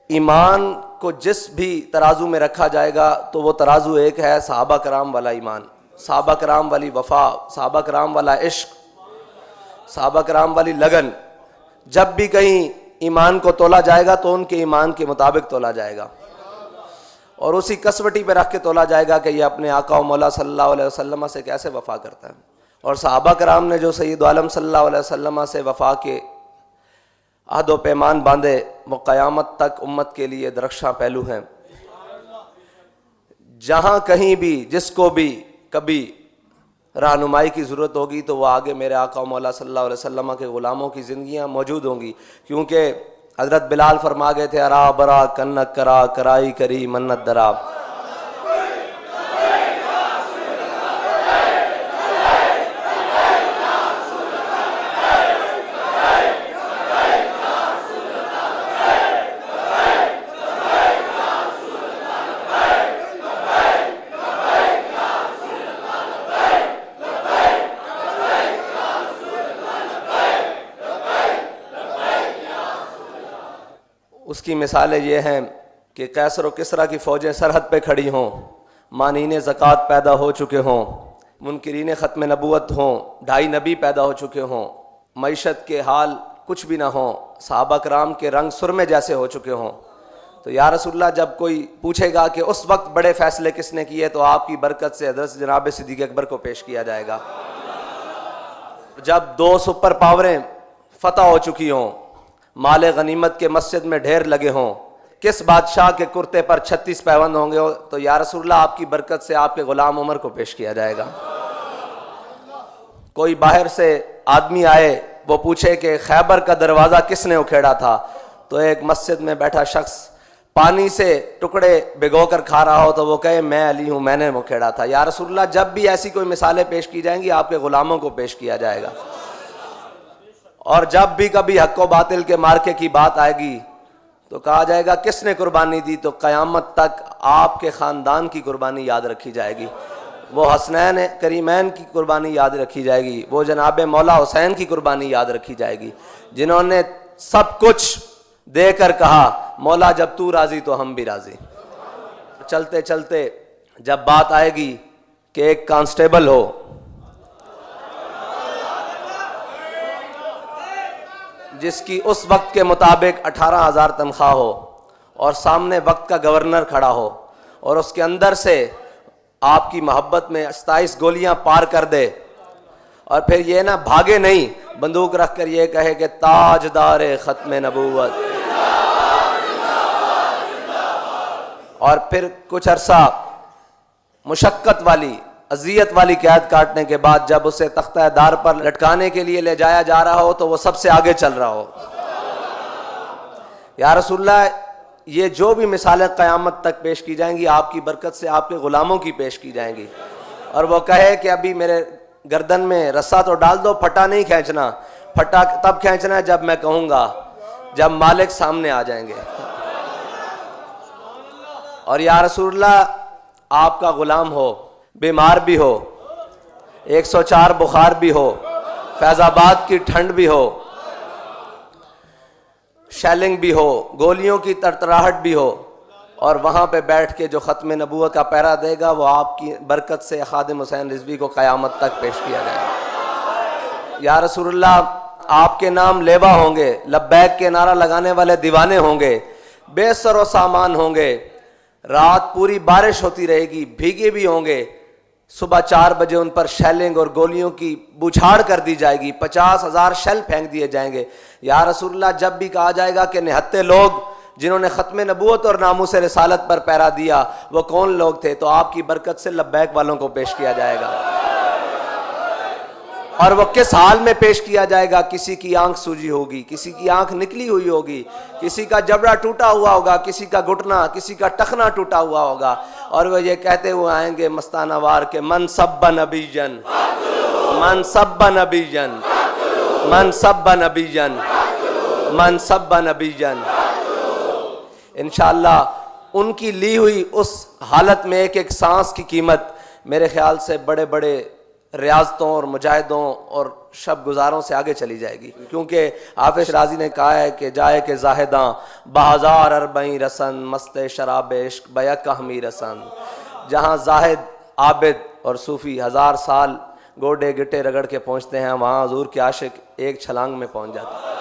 ईमान को जिस भी तराजू में रखा जाएगा तो वो तराजू एक है, सहाबा कराम वाला ईमान, सहाबा कराम वाली वफा, सहाबा कराम वाला इश्क, सहाबा कराम वाली लगन। जब भी कहीं ईमान को तोला जाएगा तो उनके ईमान के मुताबिक तोला जाएगा और उसी कसवटी पे रख के तोला जाएगा कि ये अपने आका व मौला सल्लल्लाहु अलैहि वसल्लम से कैसे वफ़ा करता है। और सहाबा कराम ने जो सैयद आलम सल्लल्लाहु अलैहि वसल्लम से वफ़ा के अहद व पैमान बांधे वो क़यामत तक उम्मत के लिए दरख्शां पहलू हैं। जहाँ कहीं भी जिसको भी कभी रहनुमाई की ज़रूरत होगी तो वह आगे मेरे आका मौला सल्लल्लाहु अलैहि वसल्लम के ग़ुलामों की ज़िंदगियाँ मौजूद होंगी। क्योंकि हज़रत बिलाल फरमा गए थे, अरा बरा कन्नक करा कराई करी मन्नत दरा। उसकी मिसालें ये हैं कि कैसर व किसरा की फ़ौजें सरहद पे खड़ी हों, मानीन ज़कात पैदा हो चुके हों, मुनकिरीन ख़त्म नबूवत हों, 2.5 नबी पैदा हो चुके हों, मईशत के हाल कुछ भी ना हों, सहाबा कराम के रंग सुरमे जैसे हो चुके हों। तो या रसूलल्लाह जब कोई पूछेगा कि उस वक्त बड़े फ़ैसले किसने किए तो आपकी बरकत से हज़रत जनाब सिद्दीक़ अकबर को पेश किया जाएगा। जब 2 सुपर पावरें फ़तह हो चुकी हों, माले गनीमत के मस्जिद में ढेर लगे हों, किस बादशाह के कुर्ते पर 36 पैबंद होंगे तो या रसूलल्लाह आपकी बरकत से आपके गुलाम उमर को पेश किया जाएगा। कोई बाहर से आदमी आए वो पूछे कि खैबर का दरवाज़ा किसने उखेड़ा था तो एक मस्जिद में बैठा शख्स पानी से टुकड़े भिगो कर खा रहा हो तो वो कहे मैं अली हूँ, मैंने उखेड़ा था। या रसूलल्लाह जब भी ऐसी कोई मिसालें पेश की जाएंगी आपके गुलामों को पेश किया जाएगा। और जब भी कभी हक व बातिल के मार्के की बात आएगी तो कहा जाएगा किसने कुर्बानी दी तो क़यामत तक आपके ख़ानदान की कुर्बानी याद रखी जाएगी, वो हसनैन करीमैन की कुर्बानी याद रखी जाएगी, वो जनाब मौला हुसैन की कुर्बानी याद रखी जाएगी, जिन्होंने सब कुछ देकर कहा मौला जब तू राज़ी तो हम भी राज़ी। चलते चलते जब बात आएगी कि एक कांस्टेबल हो जिसकी उस वक्त के मुताबिक 18,000 तनख्वाह हो और सामने वक्त का गवर्नर खड़ा हो और उसके अंदर से आपकी मोहब्बत में 27 गोलियां पार कर दे और फिर ये ना भागे नहीं, बंदूक रख कर ये कहे कि ताजदार ख़त्म नबूवत, और फिर कुछ अरसा मुशक्क़त वाली अजियत वाली कैद काटने के बाद जब उसे तख्ता दार पर लटकाने के लिए ले जाया जा रहा हो तो वो सबसे आगे चल रहा हो। या रसूलल्लाह ये जो भी मिसालें क़यामत तक पेश की जाएंगी आपकी बरकत से आपके ग़ुलामों की पेश की जाएंगी। और वो कहे कि अभी मेरे गर्दन में रस्सा तो डाल दो, फटा नहीं खींचना, फटा तब खींचना है जब मैं कहूँगा, जब मालिक सामने आ जाएंगे। और या रसूलल्लाह आपका ग़ुलाम हो, बीमार भी हो, 104 बुखार भी हो, फैज़ाबाद की ठंड भी हो, शैलिंग भी हो, गोलियों की तरतराहट भी हो, और वहाँ पे बैठ के जो ख़त्म नबूवत का पैरा देगा वो आपकी बरकत से खादिम हुसैन रिज़वी को क़यामत तक पेश किया जाएगा। या रसूलल्लाह आपके नाम लेवा होंगे, लब्बैक के नारा लगाने वाले दीवाने होंगे, बेसर व सामान होंगे, रात पूरी बारिश होती रहेगी, भीगे भी होंगे, सुबह 4 बजे उन पर शैलिंग और गोलियों की बौछार कर दी जाएगी, 50,000 शेल फेंक दिए जाएंगे। या रसूलल्लाह जब भी कहा जाएगा कि निहत्ते लोग जिन्होंने ख़त्म नबूवत और नामूस रिसालत पर पैरा दिया वो कौन लोग थे तो आपकी बरकत से लब्बैक वालों को पेश किया जाएगा। और वो किस हाल में पेश किया जाएगा, किसी की आंख सूजी होगी, किसी की आंख निकली हुई होगी, किसी का जबड़ा टूटा हुआ होगा, किसी का घुटना, किसी का टखना टूटा हुआ होगा, और वो ये कहते हुए आएंगे मस्ताना वार के मन सब्बा नबीजन, मन सब्बा नबीजन, मन सब्बा नबीजन, मन सब्बा नबीजन। इंशाअल्लाह उनकी ली हुई उस हालत में एक एक सांस की कीमत मेरे ख्याल से बड़े बड़े रियाजतों और मुजाहिदों और शब गुजारों से आगे चली जाएगी। क्योंकि हाफिज राजी ने कहा है कि जाए के जाहिदा बाजार अरबई रसन मस्त शराब इश्क बयक हमी रसन। जहाँ जाहिद आबिद और सूफ़ी 1000 साल गोडे गिट्टे रगड़ के पहुँचते हैं, वहाँ हुजूर के आशिक एक छलांग में पहुँच जाते हैं।